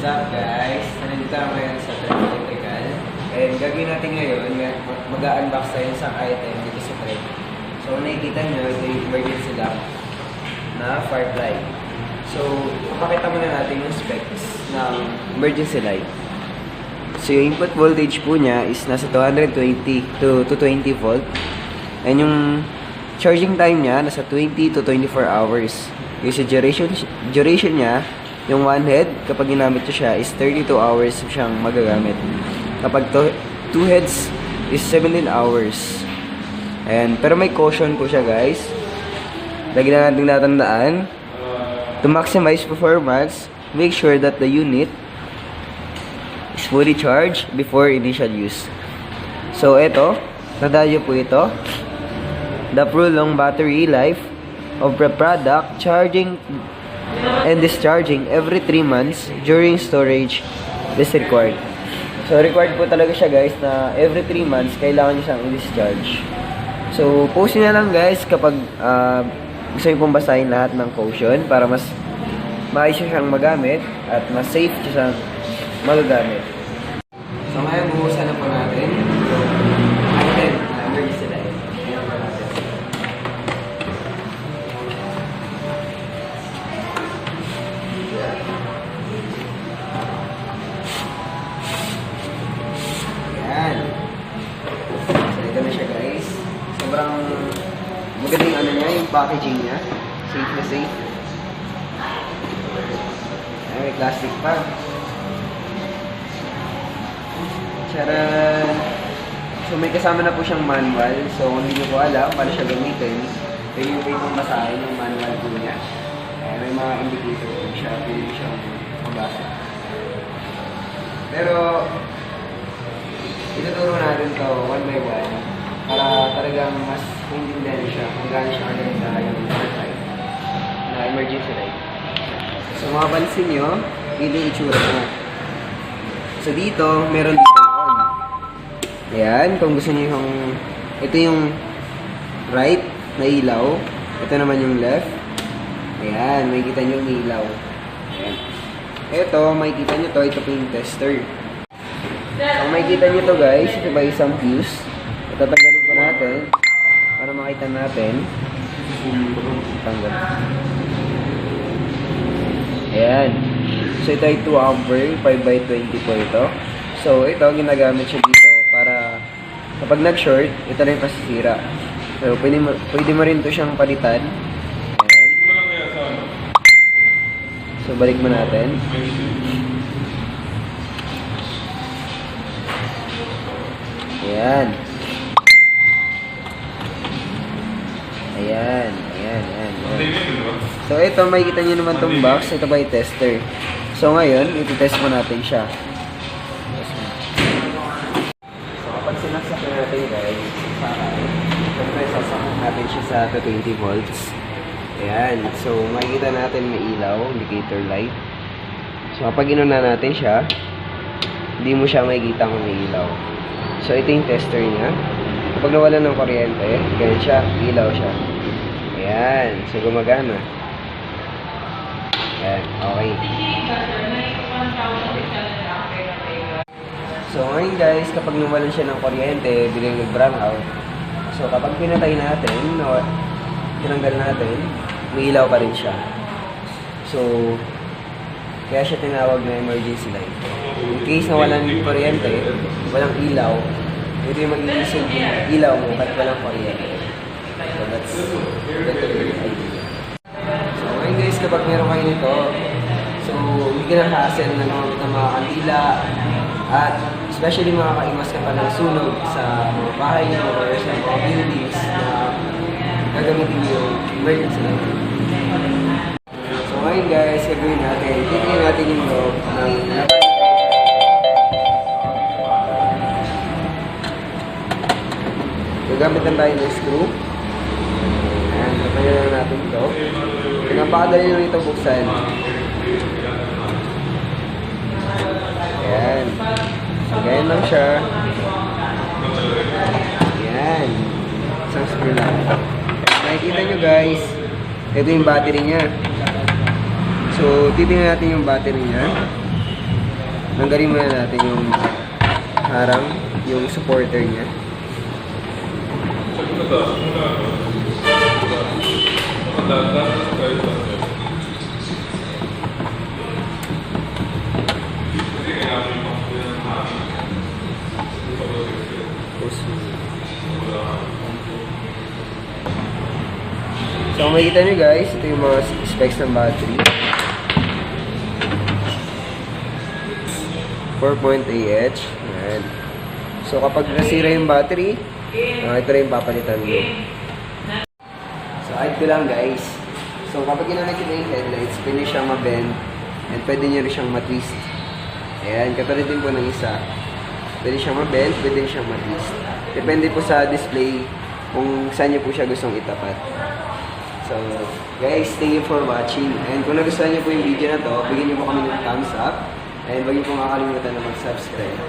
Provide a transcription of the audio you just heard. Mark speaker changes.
Speaker 1: What's up guys? Nandito ako ngayon sa Trek Electrical. And gagawin natin ngayon, mag-unbox tayo sa item dito sa Trek. So nakikita nyo, ito yung emergency lamp na Firefly. So, pakita muna natin yung specs ng emergency light. So yung input voltage po niya is nasa 220 to 20 volt. And yung charging time niya nasa 20 to 24 hours. Yung duration niya, yung one head, kapag ginamit nyo siya, is 32 hours siyang magagamit. Kapag two heads, is 17 hours. Pero may caution po siya guys. Lagi na natin natandaan, to maximize performance, make sure that the unit is fully charged before initial use. So ito, nadalyo po ito. The prolonged battery life of the product, charging and discharging every 3 months during storage is required. So required po talaga siya guys na every 3 months kailangan nyo siyang i-discharge. So post nyo na lang guys kapag gusto nyo pong basahin lahat ng caution para mas maayos siyang magamit at mas safe siyang magagamit. So ngayon buhusan na po natin item na emergency light. Ayan po natin. Ayan. So ito na siya guys. Sobrang magaling ano niya, yung packaging niya. Safe na safe. Ayan, may plastic pa. Charan! So may kasama na po siyang manual. So kung hindi nyo po alam paano siya gamitin, pwede nyo po itong basahin yung manual po niya. May mga indicator po siya. Pwede nyo siyang mabasa. Pero ituturo natin to one by one para talagang mas maintindihan siya kung gaano siya kaganda yung light na emergency light. So mapapansin nyo, ito yung itsura niya. So dito, meron dito on. Ayan, kung gusto niyo yung ito yung right na ilaw. Ito naman yung left. Ayan, makikita niyo yung ilaw. Ayan. Ito, makikita niyo to, ito po yung tester. Kung makikita niyo to guys, ito ba isang fuse? Tatanggalin po natin para makita natin. Tanggal. Ayan. So ito ay 2 ampere, 5x20 po ito. So ito, ginagamit siya dito para kapag nag-short, ito na yung pasisira. So pwede mo rin ito siyang palitan. Ayan. So balik mo natin. Ayan. Ayan. Ayan. Ayan. So ito, makikita nyo naman itong box. Ito ba yung tester? So ngayon, iti-test mo natin siya. So kapag sinaksak natin guys, siyempre sasaksak natin siya sa 20 volts. Ayan. So makikita natin may ilaw, indicator light. So kapag inuna natin siya, hindi mo siya makikita kung may ilaw. So ito yung tester niya. Kapag nawalan ng kuryente, ganyan siya, ilaw siya. Ayan. So gumagana. Ayan. Okay. So ngayon guys, kapag nawalan siya ng kuryente, bilang nag-brown out. So kapag pinatay natin, tinanggal natin, may ilaw pa rin siya. So kaya siya tinawag na emergency light. In case nawalan ng kuryente, walang ilaw, ito yung mag-iisip yung ilaw mo kahit walang kuryente. So that's the idea. So ngayon guys, kapag meron kayo nito, so hindi ka na-hassle na mga kandila at especially makakaiwas ka pa ng sunog sa mga bahay nyo or sa mga buildings na gagamitin yung emergency light. So ngayon guys, gagawin natin, titignan natin yung loob ng gagamit lang tayo ng screw. Ayan, napayan lang natin ito. Pinapakadali nyo ito buksan. Ayan. So, ganyan lang siya. Ayan. Isang screw lang. Nakikita nyo guys, ito yung battery niya. So, titingnan natin yung battery niya. tanggalin muna natin yung harang, yung supporter niya. So kung makikita nyo guys, ito yung mga specs ng battery. 4.8Ah. Ayan. So kapag nasira yung battery, ito na yung papalitan mo. So kahit ko lang guys. So kapag ginamit nyo yung headlights, pwede siyang ma-bend and pwede nyo rin siyang ma-twist. Ayan, katulad din po ng isa. Pwede siyang ma-bend, pwede rin siyang ma-twist. Depende po sa display kung saan nyo po siya gustong itapat. So, guys, thank you for watching. And kung nagustuhan niyo po yung video na to, bigyan niyo po kami ng thumbs up. And huwag niyo po makakalimutan na mag-subscribe.